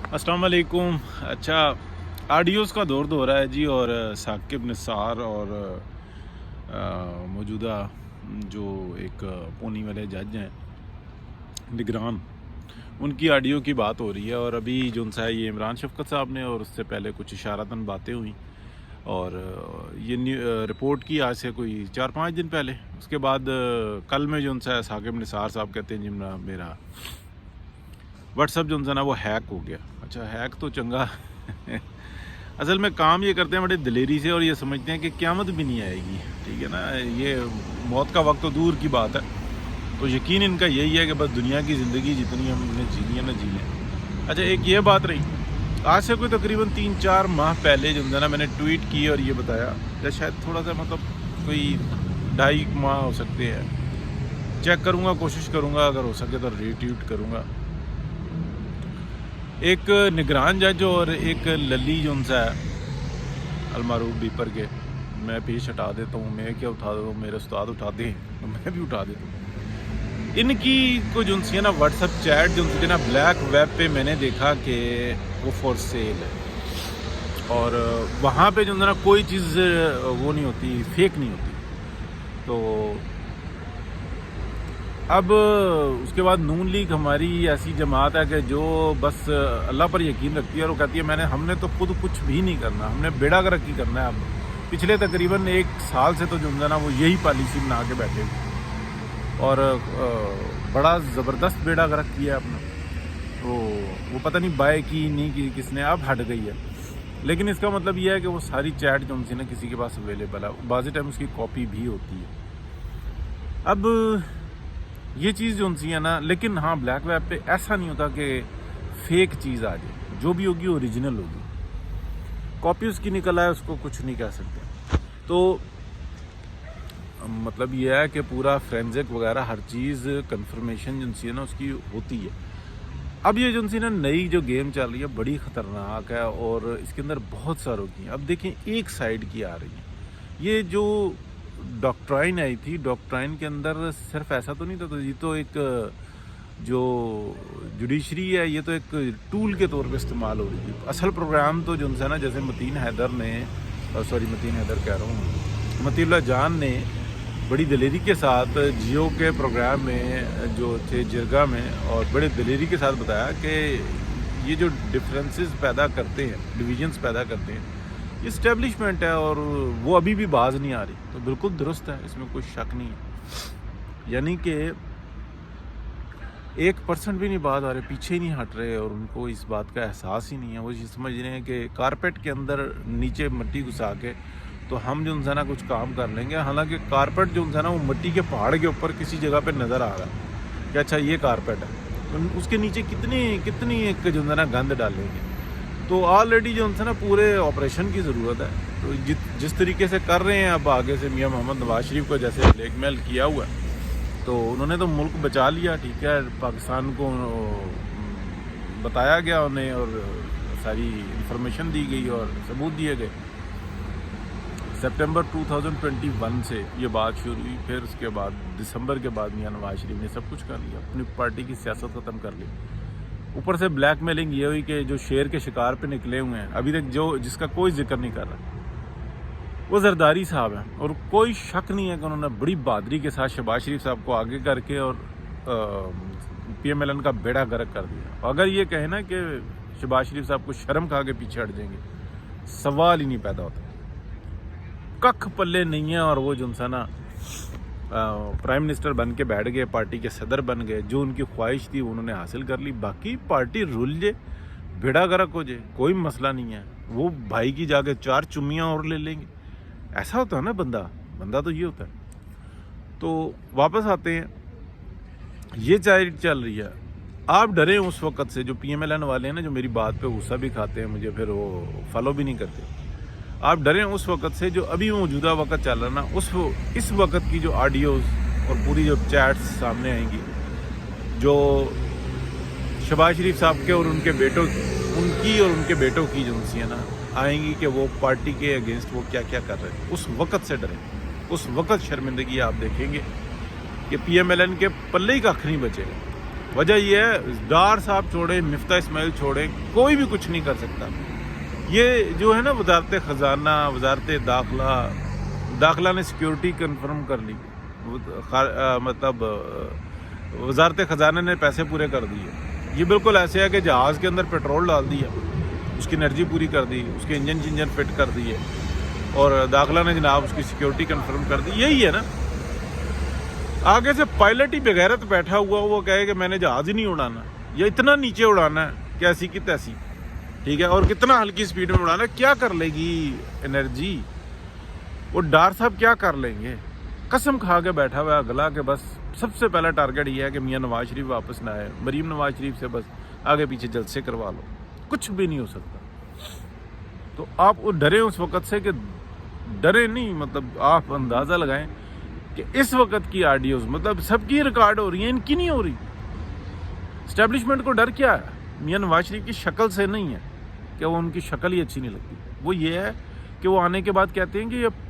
अस्सलाम वालेकुम। अच्छा, ऑडियोज़ का दौर हो रहा है जी, और साकिब निसार और मौजूदा जो एक पूनी वाले जज हैं निगरान, उनकी ऑडियो की बात हो रही है। और अभी जो उनसा है ये इमरान शफकत साहब ने, और उससे पहले कुछ इशारतन बातें हुई, और ये रिपोर्ट की आज से कोई 4-5 दिन पहले। उसके बाद कल में जो उनसा है साकिब निसार साहब कहते हैं जी मेरा व्हाट्सअप जो उनसा ना वो हैक हो गया। अच्छा, हैक तो चंगा असल में काम ये करते हैं बड़े दिलेरी से, और ये समझते हैं कि क़यामत भी नहीं आएगी, ठीक है ना, ये मौत का वक्त तो दूर की बात है। तो यकीन इनका यही है कि बस दुनिया की ज़िंदगी जितनी हमने जीनी है ना जी लें। अच्छा, एक ये बात रही, आज से कोई तकरीबन 3-4 माह पहले जो है ना मैंने ट्वीट की और ये बताया, या शायद थोड़ा सा मतलब कोई 2.5 माह हो सकते हैं। चेक करूँगा, कोशिश करूँगा, अगर हो सके तो रीट्वीट करूँगा। एक निगरान जज और एक लली जो उनसा है अलमारूफ बीपर के, मैं पेश हटा देता हूँ, मैं क्या उठा देता हूँ, मेरे उस्ताद उठाते हैं तो मैं भी उठा देता हूँ। इनकी को जो उनसी है ना व्हाट्सअप चैट जो उनसे ना ब्लैक वेब पे मैंने देखा कि वो फॉर सेल है, और वहाँ पे जो है ना कोई चीज़ वो नहीं होती, फेक नहीं होती। तो अब उसके बाद नून लीग हमारी ऐसी जमात है कि जो बस अल्लाह पर यकीन रखती है, और वो कहती है हमने तो खुद कुछ भी नहीं करना, हमने बेड़ा गर्क ही करना है। अब पिछले तकरीबन 1 साल से तो जो है ना वो यही पॉलिसी बना के बैठे हुए, और बड़ा ज़बरदस्त बेड़ा गर्क किया है अपना। तो वो पता नहीं बाय की नहीं की किसने, अब हट गई है। लेकिन इसका मतलब ये है कि वो सारी चैट जो उनसे ना किसी के पास अवेलेबल है, बाज़ टाइम उसकी कॉपी भी होती है। अब ये चीज़ जो उनसी है ना, लेकिन हाँ ब्लैक वेब पे ऐसा नहीं होता कि फेक चीज़ आ जाए, जो भी होगी ओरिजिनल होगी। कॉपी उसकी निकल आए उसको कुछ नहीं कह सकते। तो मतलब ये है कि पूरा फ्रेंजिक वगैरह हर चीज़ कंफर्मेशन जो है ना उसकी होती है। अब ये जो ना नई जो गेम चल रही है बड़ी ख़तरनाक है, और इसके अंदर बहुत सारों की। अब देखें एक साइड की आ रही है। ये जो डॉक्ट्राइन आई थी, डॉक्ट्राइन के अंदर सिर्फ ऐसा तो नहीं था, तो ये तो एक जो जुडिशरी है ये तो एक टूल के तौर पे इस्तेमाल हो रही थी। असल प्रोग्राम तो जो है ना, जैसे मतीन हैदर कह रहा हूँ, मतीउल्लाह जान ने बड़ी दलेरी के साथ जियो के प्रोग्राम में जो थे जिरगा में, और बड़े दलेरी के साथ बताया कि ये जो डिफरेंसेस पैदा करते हैं, डिविजन्स पैदा करते हैं, ये इस्टेब्लिशमेंट है, और वो अभी भी बाज नहीं आ रही। तो बिल्कुल दुरुस्त है, इसमें कोई शक नहीं है। यानी कि 1% भी नहीं बात आ रहे, पीछे ही नहीं हट रहे, और उनको इस बात का एहसास ही नहीं है। वो ये समझ रहे हैं कि कारपेट के अंदर नीचे मिट्टी घुसा के तो हम जो है ना कुछ काम कर लेंगे। हालांकि कारपेट जो है ना वो मिट्टी के पहाड़ के ऊपर किसी जगह पे नज़र आ रहा है कि अच्छा ये कारपेट है, तो उसके नीचे कितनी एक जो है ना गंद डालेंगे। तो ऑलरेडी जो है ना पूरे ऑपरेशन की ज़रूरत है। तो जिस तरीके से कर रहे हैं, अब आगे से मियां मोहम्मद नवाज शरीफ को जैसे ब्लैकमेल किया हुआ है, तो उन्होंने तो मुल्क बचा लिया, ठीक है, पाकिस्तान को बताया गया उन्हें, और सारी इंफॉर्मेशन दी गई और सबूत दिए गए। सितंबर 2021 से ये बात शुरू हुई, फिर उसके बाद दिसंबर के बाद मियां नवाज शरीफ ने सब कुछ कर लिया, अपनी पार्टी की सियासत ख़त्म कर ली। ऊपर से ब्लैकमेलिंग ये हुई कि जो शेर के शिकार पे निकले हुए हैं अभी तक, जिसका कोई जिक्र नहीं कर रहा, वो जरदारी साहब हैं। और कोई शक नहीं है कि उन्होंने बड़ी बहादुरी के साथ शहबाज शरीफ साहब को आगे करके और PMLN का बेड़ा गर्क कर दिया। अगर ये कहे ना कि शहबाज शरीफ साहब को शर्म खा के पीछे हट जाएंगे, सवाल ही नहीं पैदा होता। कख पल्ले नहीं है, और वो जो है ना प्राइम मिनिस्टर बन के बैठ गए, पार्टी के सदर बन गए, जो उनकी ख्वाहिश थी उन्होंने हासिल कर ली। बाकी पार्टी रुल जे, बेड़ा गर्क हो जाए, कोई मसला नहीं है। वो भाई की जाके 4 चुम्मियाँ और ले लेंगे, ऐसा होता है ना बंदा तो ये होता है। तो वापस आते हैं, ये चाइल्ड चल रही है। आप डरे उस वक़्त से, जो PMLN वाले हैं ना, जो मेरी बात पे गुस्सा भी खाते हैं मुझे, फिर वो फॉलो भी नहीं करते। आप डरें उस वक़्त से जो अभी मौजूदा वक़्त चल रहा ना, इस वक़्त की जो ऑडियोज़ और पूरी जो चैट्स सामने आएंगी, जो शहबाज शरीफ साहब के और उनके बेटों की जो उनसी है ना आएंगी, कि वो पार्टी के अगेंस्ट वो क्या क्या कर रहे हैं, उस वक़्त से डरें। उस वक़्त शर्मिंदगी आप देखेंगे कि PMLN के पल्ले ही कख नहीं बचेगा। وجہ یہ ہے ڈار صاحب چھوڑیں، مفتاح اسماعیل چھوڑیں، کوئی بھی کچھ نہیں کر سکتا. یہ جو ہے نا وزارت خزانہ، وزارت داخلہ نے سیکیورٹی کنفرم کر لی، مطلب وزارت خزانہ نے پیسے پورے کر دیے. یہ بالکل ایسے ہے کہ جہاز کے اندر پیٹرول ڈال دیا، اس کی انرجی پوری کر دی، اس کے انجن فٹ کر دیے، اور داخلہ نے جناب اس کی سیکیورٹی کنفرم کر دی. یہی ہے نا. آگے سے پائلٹ ہی بغیرت بیٹھا ہوا وہ کہے کہ میں نے جہاز ہی نہیں اڑانا، یا اتنا نیچے اڑانا ہے کہ ایسی کی تیسی، ٹھیک ہے، اور کتنا ہلکی سپیڈ میں اڑانا ہے. کیا کر لے گی انرجی؟ وہ ڈار صاحب کیا کر لیں گے؟ قسم کھا کے بیٹھا ہوا ہے اگلا کہ بس سب سے پہلا ٹارگٹ یہ ہے کہ میاں نواز شریف واپس نہ آئے. مریم نواز شریف سے بس آگے پیچھے جلسے کروا لو، کچھ بھی نہیں ہو سکتا. تو آپ ڈرے اس وقت سے، کہ ڈرے نہیں، مطلب آپ اندازہ لگائیں کہ اس وقت کی آڈیوز مطلب سب کی ریکارڈ ہو رہی ہیں، ان کی نہیں ہو رہی. اسٹیبلشمنٹ کو ڈر کیا ہے؟ میاں نواز شریف کی شکل سے نہیں ہے کہ وہ ان کی شکل ہی اچھی نہیں لگتی. وہ یہ ہے کہ وہ آنے کے بعد کہتے ہیں کہ یہ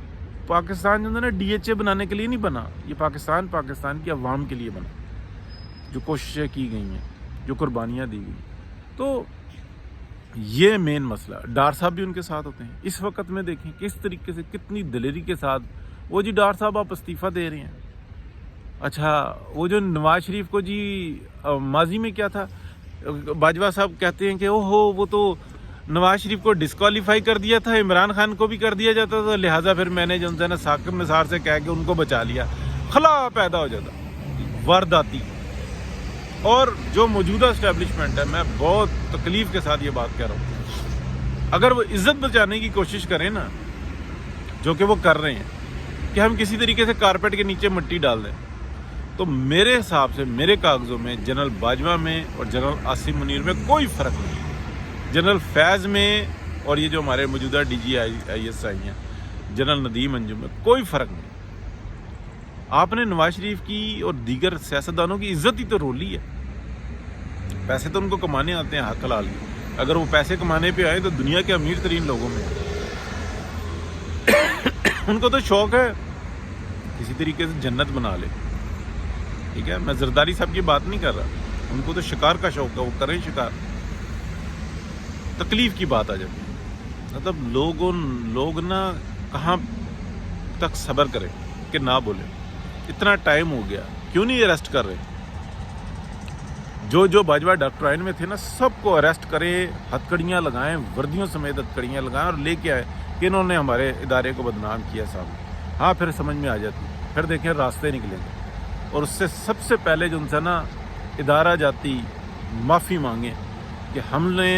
پاکستان جو ہے نا DHA بنانے کے لیے نہیں بنا، یہ پاکستان کی عوام کے لیے بنا، جو کوششیں کی گئی ہیں، جو قربانیاں دی گئی. تو یہ مین مسئلہ. ڈار صاحب بھی ان کے ساتھ ہوتے ہیں. اس وقت میں دیکھیں کس طریقے سے، کتنی دلیری کے ساتھ وہ جی ڈار صاحب آپ استعفیٰ دے رہے ہیں. اچھا وہ جو نواز شریف کو جی ماضی میں کیا تھا، باجوہ صاحب کہتے ہیں کہ وہ تو نواز شریف کو ڈسکوالیفائی کر دیا تھا، عمران خان کو بھی کر دیا جاتا تھا، لہٰذا پھر میں نے جو ہے نا ثاقب نثار سے کہہ کے ان کو بچا لیا. خلا پیدا ہو جاتا وارداتی. اور جو موجودہ اسٹیبلشمنٹ ہے، میں بہت تکلیف کے ساتھ یہ بات کہہ رہا ہوں، اگر وہ عزت بچانے کی کوشش کریں نا، جو کہ وہ کر رہے ہیں کہ ہم کسی طریقے سے کارپیٹ کے نیچے مٹی ڈال دیں، تو میرے حساب سے میرے کاغذوں میں جنرل باجوہ میں اور جنرل عاصم منیر میں کوئی فرق نہیں. جنرل فیض میں اور یہ جو ہمارے موجودہ DGIS ہیں جنرل ندیم انجم میں کوئی فرق نہیں. آپ نے نواز شریف کی اور دیگر سیاستدانوں کی عزت ہی تو رولی ہے. پیسے تو ان کو کمانے آتے ہیں حق حلال کی. اگر وہ پیسے کمانے پہ آئے تو دنیا کے امیر ترین لوگوں میں ان کو تو شوق ہے کسی طریقے سے جنت بنا لے. ٹھیک ہے، میں زرداری صاحب کی بات نہیں کر رہا، ان کو تو شکار کا شوق ہے، وہ کریں شکار. تکلیف کی بات آ جاتی ہے. مطلب لوگ نا کہاں تک صبر کریں کہ نہ بولیں. اتنا ٹائم ہو گیا، کیوں نہیں اریسٹ کر رہے؟ جو باجوہ ڈاکٹرائن میں تھے نا، سب کو اریسٹ کریں، ہتھکڑیاں لگائیں، وردیوں سمیت ہتھکڑیاں لگائیں اور لے کے آئے کہ انہوں نے ہمارے ادارے کو بدنام کیا سامنے. ہاں پھر سمجھ میں آ جاتی، پھر دیکھیں راستے نکلیں گے. اور اس سے سب سے پہلے جو ان سے نا ادارہ جاتی معافی مانگیں کہ ہم نے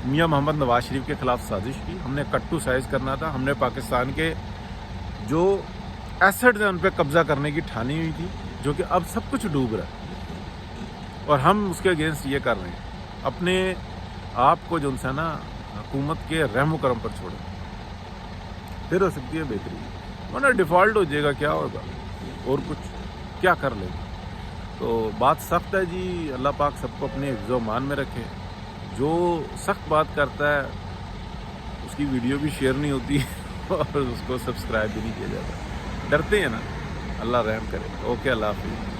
میاں محمد نواز شریف کے خلاف سازش کی، ہم نے کٹ ٹو سائز کرنا تھا، ہم نے پاکستان کے جو ایسٹ ہیں ان پہ قبضہ کرنے کی ٹھانی ہوئی تھی، جو کہ اب سب کچھ ڈوب رہا ہے اور ہم اس کے اگینسٹ یہ کر رہے ہیں. اپنے آپ کو جو ان سے نا حکومت کے رحم و کرم پر چھوڑیں، پھر ہو سکتی ہے بہتری، ورنہ ڈیفالٹ ہو جائے گا. کیا ہوگا اور کچھ کیا کر لیں گے. تو بات سخت ہے جی. اللہ پاک سب کو اپنے حفظ و امان میں رکھے. جو سخت بات کرتا ہے اس کی ویڈیو بھی شیئر نہیں ہوتی اور اس کو سبسکرائب بھی نہیں کیا جاتا. ڈرتے ہیں نا. اللہ رحم کرے. اوکے، اللہ حافظ.